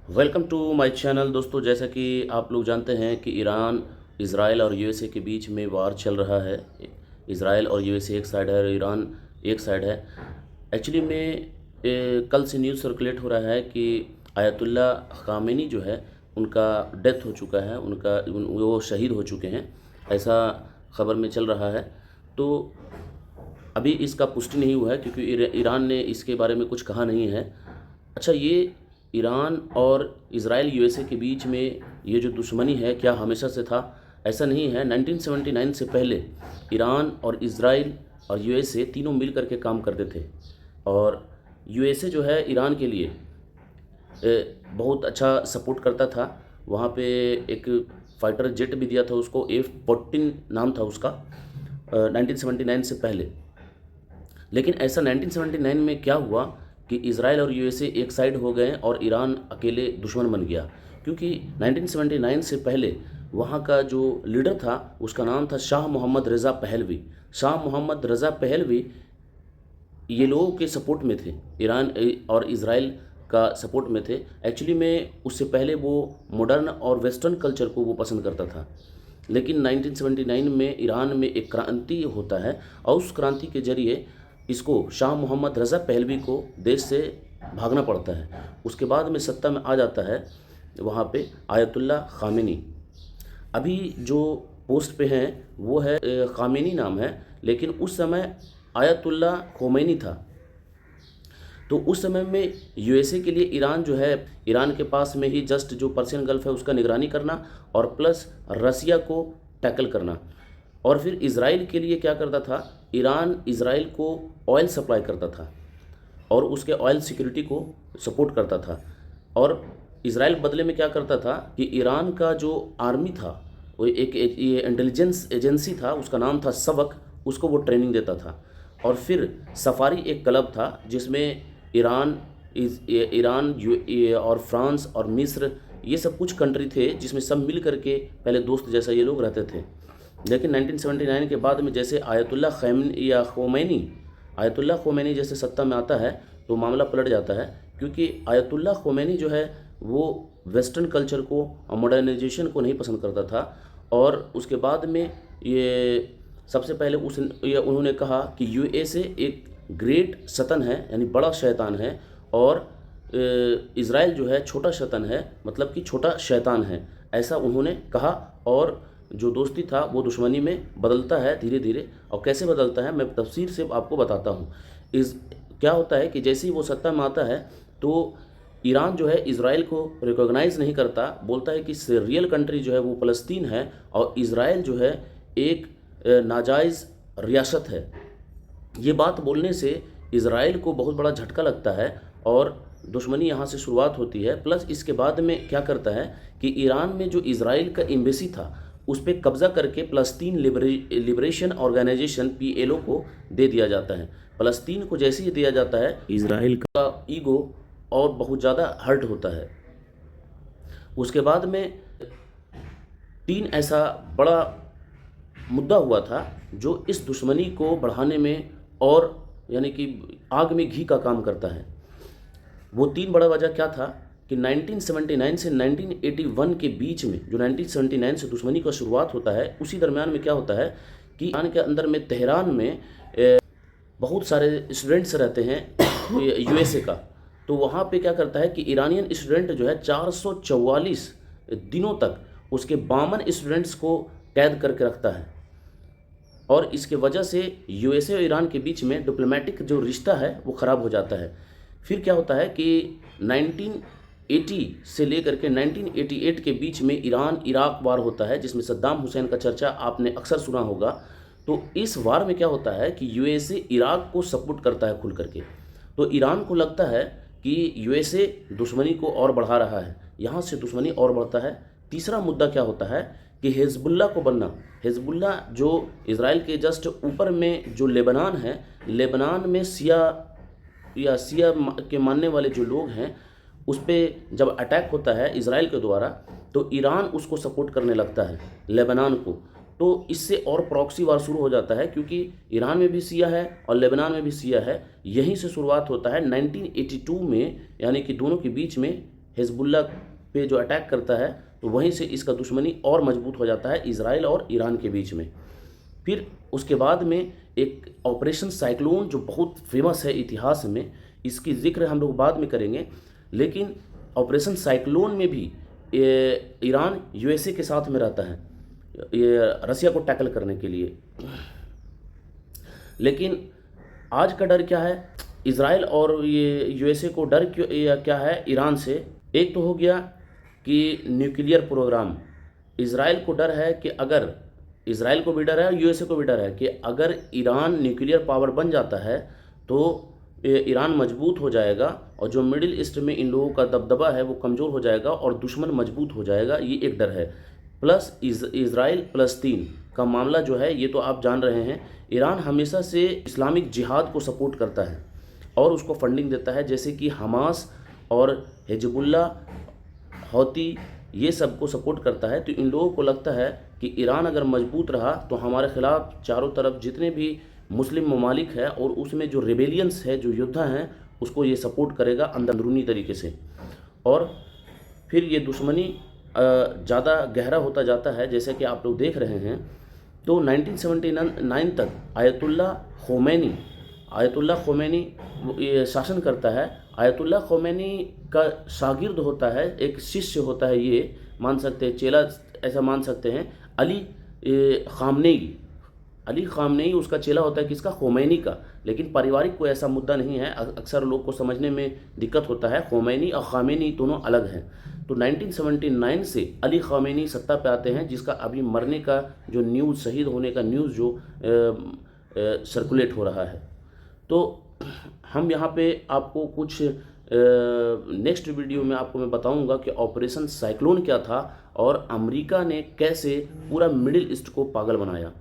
Welcome to my channel. दोस्तों, जैसा कि आप लोग जानते हैं कि ईरान, इज़राइल और यूएसए के बीच में वार चल रहा है। इज़राइल और यूएसए एक साइड है और ईरान एक साइड है। एक्चुअली में कल से न्यूज़ सर्कुलेट हो रहा है कि आयतुल्ला ख़ामेनी जो है उनका डेथ हो चुका है, वो शहीद हो चुके हैं, ऐसा ख़बर में चल रहा है। तो अभी इसका पुष्टि नहीं हुआ है क्योंकि ईरान ने इसके बारे में कुछ कहा नहीं है। अच्छा, ये ईरान और इज़राइल यूएसए के बीच में ये जो दुश्मनी है, क्या हमेशा से था? ऐसा नहीं है। 1979 से पहले ईरान और इज़राइल और यूएसए तीनों मिल कर के काम करते थे। और यूएसए जो है ईरान के लिए बहुत अच्छा सपोर्ट करता था। वहाँ पे एक फाइटर जेट भी दिया था उसको, F-14 नाम था उसका, 1979 से पहले। लेकिन ऐसा 1979 में क्या हुआ कि इज़राइल और यूएसए एक साइड हो गए और ईरान अकेले दुश्मन बन गया। क्योंकि 1979 से पहले वहाँ का जो लीडर था उसका नाम था शाह मोहम्मद रज़ा पहलवी। शाह मोहम्मद रज़ा पहलवी ये लोगों के सपोर्ट में थे, ईरान और इज़राइल का सपोर्ट में थे। एक्चुअली में उससे पहले वो मॉडर्न और वेस्टर्न कल्चर को वो पसंद करता था। लेकिन 1979 में ईरान में एक क्रांति होता है और उस क्रांति के ज़रिए इसको, शाह मोहम्मद रज़ा पहलवी को, देश से भागना पड़ता है। उसके बाद में सत्ता में आ जाता है वहाँ पे आयतुल्ला ख़ामेनी। अभी जो पोस्ट पे हैं वो है ख़ामेनी नाम है, लेकिन उस समय आयतुल्ला खोमेनी था। तो उस समय में यूएसए के लिए ईरान जो है, ईरान के पास में ही जस्ट जो पर्शियन गल्फ है उसका निगरानी करना और प्लस रसिया को टैकल करना। और फिर इज़राइल के लिए क्या करता था, ईरान इज़राइल को ऑयल सप्लाई करता था और उसके ऑयल सिक्योरिटी को सपोर्ट करता था। और इज़राइल बदले में क्या करता था कि ईरान का जो आर्मी था, वो एक ये इंटेलिजेंस एजेंसी था, उसका नाम था सबक, उसको वो ट्रेनिंग देता था। और फिर सफारी एक क्लब था जिसमें और फ्रांस और मिस्र, ये सब कुछ कंट्री थे जिसमें सब मिल करके पहले दोस्त जैसा ये लोग रहते थे। लेकिन 1979 के बाद में जैसे आयतुल्ला खोमेनी जैसे सत्ता में आता है तो मामला पलट जाता है। क्योंकि आयतुल्ला खोमेनी जो है वो वेस्टर्न कल्चर को और मॉडर्नाइजेशन को नहीं पसंद करता था। और उसके बाद में ये सबसे पहले उन्होंने कहा कि यूएसए एक ग्रेट शैतान है, यानी बड़ा शैतान है, और इज़राइल जो है छोटा शैतान है, मतलब कि छोटा शैतान है, ऐसा उन्होंने कहा। और जो दोस्ती था वो दुश्मनी में बदलता है धीरे धीरे। और कैसे बदलता है मैं तफसीर से आपको बताता हूँ। क्या होता है कि जैसे ही वो सत्ता में आता है तो ईरान जो है इज़राइल को रिकॉग्नाइज़ नहीं करता, बोलता है कि रियल कंट्री जो है वो फ़लस्तीन है और इज़राइल जो है एक नाजायज़ रियासत है। ये बात बोलने से इज़राइल को बहुत बड़ा झटका लगता है और दुश्मनी यहाँ से शुरुआत होती है। प्लस इसके बाद में क्या करता है कि ईरान में जो इज़राइल का एम्बेसी था उस पर कब्ज़ा करके फ़लस्तीन लिबरेशन ऑर्गेनाइजेशन PLO को दे दिया जाता है। फ़लस्तीन को जैसे ही दिया जाता है इज़राइल का ईगो और बहुत ज़्यादा हर्ट होता है। उसके बाद में 3 ऐसा बड़ा मुद्दा हुआ था जो इस दुश्मनी को बढ़ाने में और यानी कि आग में घी का काम करता है। वो 3 बड़ा वजह क्या था कि 1979 से 1981 के बीच में, जो 1979 से दुश्मनी का शुरुआत होता है, उसी दरमियान में क्या होता है कि ईरान के अंदर में तेहरान में बहुत सारे स्टूडेंट्स रहते हैं यूएसए का। तो वहाँ पे क्या करता है कि ईरानियन स्टूडेंट जो है 444 दिनों तक उसके 52 स्टूडेंट्स को कैद करके रखता है। और इसके वजह से यूएसए और ईरान के बीच में डिप्लोमेटिक जो रिश्ता है वो ख़राब हो जाता है। फिर क्या होता है कि 1980 से लेकर के 1988 के बीच में ईरान इराक वार होता है, जिसमें सद्दाम हुसैन का चर्चा आपने अक्सर सुना होगा। तो इस वार में क्या होता है कि यूएसए इराक को सपोर्ट करता है खुल करके। तो ईरान को लगता है कि यूएसए दुश्मनी को और बढ़ा रहा है, यहाँ से दुश्मनी और बढ़ता है। तीसरा मुद्दा क्या होता है कि हिजबुल्लाह को बनना। हिजबुल्लाह जो इज़राइल के जस्ट ऊपर में जो लेबनान है, लेबनान में सिया के मानने वाले जो लोग हैं, उस पर जब अटैक होता है इज़राइल के द्वारा तो ईरान उसको सपोर्ट करने लगता है, लेबनान को। तो इससे और प्रॉक्सी वार शुरू हो जाता है क्योंकि ईरान में भी सिया है और लेबनान में भी सिया है। यहीं से शुरुआत होता है 1982 में, यानी कि दोनों के बीच में हिजबुल्लाह पे जो अटैक करता है, तो वहीं से इसका दुश्मनी और मजबूत हो जाता है इज़राइल और ईरान के बीच में। फिर उसके बाद में एक ऑपरेशन साइक्लोन जो बहुत फेमस है इतिहास में, इसकी ज़िक्र हम लोग बाद में करेंगे। लेकिन ऑपरेशन साइक्लोन में भी ईरान यूएसए के साथ में रहता है ये रसिया को टैकल करने के लिए। लेकिन आज का डर क्या है, इज़राइल और ये यूएसए को डर क्यों या क्या है ईरान से? एक तो हो गया कि न्यूक्लियर प्रोग्राम। इज़राइल को डर है कि अगर इज़राइल को भी डर है, यूएसए को भी डर है कि अगर ईरान न्यूक्लियर पावर बन जाता है तो ईरान मजबूत हो जाएगा और जो मिडिल ईस्ट में इन लोगों का दबदबा है वो कमज़ोर हो जाएगा और दुश्मन मजबूत हो जाएगा, ये एक डर है। प्लस इज़राइल फ़लस्तीन का मामला जो है, ये तो आप जान रहे हैं, ईरान हमेशा से इस्लामिक जिहाद को सपोर्ट करता है और उसको फंडिंग देता है, जैसे कि हमास और हिजबुल्लाह, हौती, ये सब को सपोर्ट करता है। तो इन लोगों को लगता है कि ईरान अगर मजबूत रहा तो हमारे ख़िलाफ़ चारों तरफ जितने भी मुस्लिम ममालिक है और उसमें जो रेबेलियंस है, जो योद्धा हैं, उसको ये सपोर्ट करेगा अंदरूनी तरीके से। और फिर ये दुश्मनी ज़्यादा गहरा होता जाता है, जैसे कि आप लोग देख रहे हैं। तो 1979 तक आयतुल्लाह ख़ोमेनी ये शासन करता है। आयतुल्लाह ख़ोमेनी का शागिर्द होता है, एक शिष्य होता है, ये मान सकते हैं, चेला ऐसा मान सकते हैं, अली ख़ामनेई उसका चेला होता है, किसका? ख़ोमेनी का। लेकिन पारिवारिक कोई ऐसा मुद्दा नहीं है, अक्सर लोग को समझने में दिक्कत होता है। ख़ोमेनी और ख़ामेनी दोनों अलग हैं। तो 1979 से अली ख़ामेनी सत्ता पे आते हैं, जिसका अभी मरने का जो न्यूज़, शहीद होने का न्यूज़ जो सर्कुलेट हो रहा है। तो हम यहाँ पे आपको कुछ नेक्स्ट वीडियो में आपको मैं बताऊंगा कि ऑपरेशन साइक्लोन क्या था और अमेरिका ने कैसे पूरा मिडिल ईस्ट को पागल बनाया।